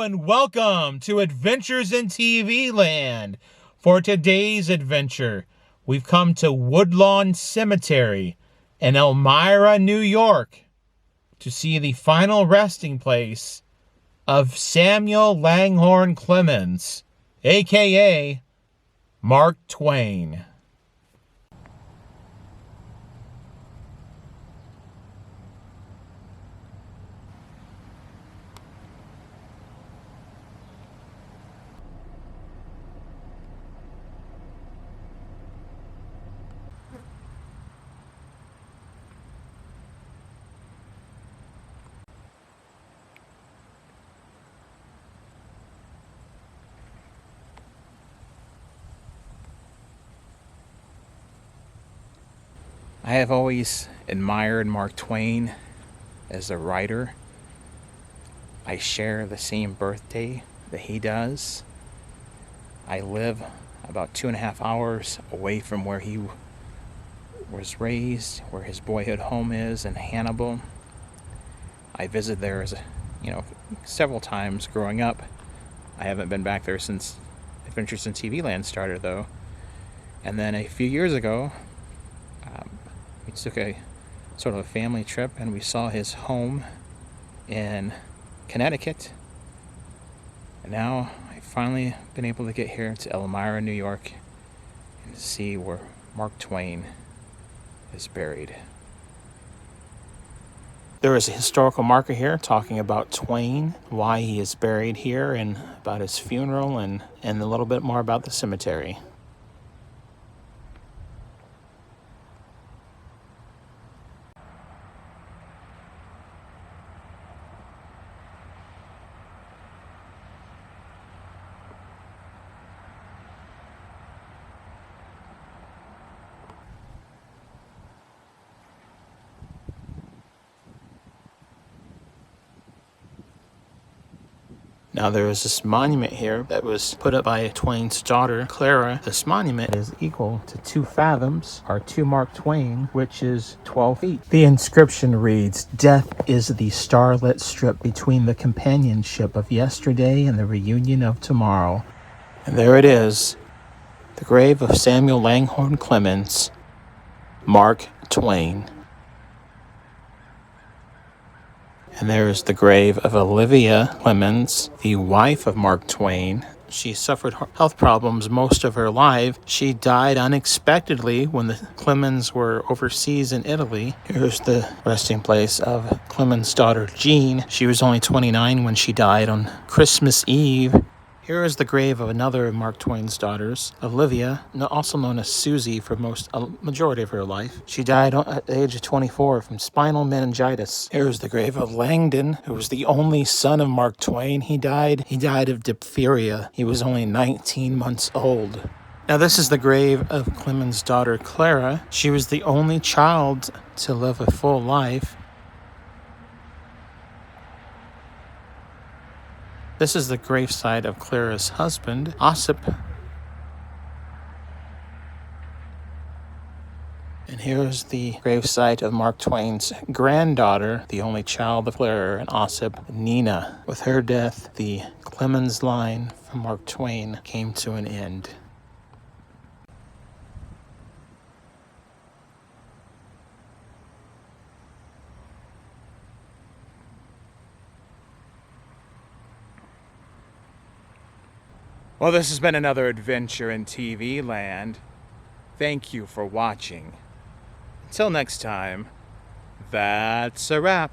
and welcome to Adventures in TV Land. For today's adventure, we've come to Woodlawn Cemetery in Elmira, New York, to see the final resting place of Samuel Langhorne Clemens, aka Mark Twain. I have always admired Mark Twain as a writer. I share the same birthday that he does. I live about 2.5 hours away from where he was raised, where his boyhood home is in Hannibal. I visit there several times growing up. I haven't been back there since Adventures in TV Land started, though. And then a few years ago, we took a sort of a family trip and we saw his home in Connecticut. And now I've finally been able to get here to Elmira, New York, and to see where Mark Twain is buried. There is a historical marker here talking about Twain, why he is buried here, and about his funeral, and a little bit more about the cemetery. Now there is this monument here that was put up by Twain's daughter, Clara. This monument is equal to 2 fathoms, or 2 Mark Twain, which is 12 feet. The inscription reads, "Death is the starlit strip between the companionship of yesterday and the reunion of tomorrow." And there it is, the grave of Samuel Langhorne Clemens, Mark Twain. And there is the grave of Olivia Clemens, the wife of Mark Twain. She suffered health problems most of her life. She died unexpectedly when the Clemens were overseas in Italy. Here's the resting place of Clemens' daughter, Jean. She was only 29 when she died on Christmas Eve. Here is the grave of another of Mark Twain's daughters, Olivia, also known as Susie for a majority of her life. She died at the age of 24 from spinal meningitis. Here is the grave of Langdon, who was the only son of Mark Twain. He died of diphtheria. He was only 19 months old. Now this is the grave of Clemens' daughter, Clara. She was the only child to live a full life. This is the gravesite of Clara's husband, Ossip. And here's the gravesite of Mark Twain's granddaughter, the only child of Clara and Ossip, Nina. With her death, the Clemens line from Mark Twain came to an end. Well, this has been another adventure in TV Land. Thank you for watching. Until next time, that's a wrap.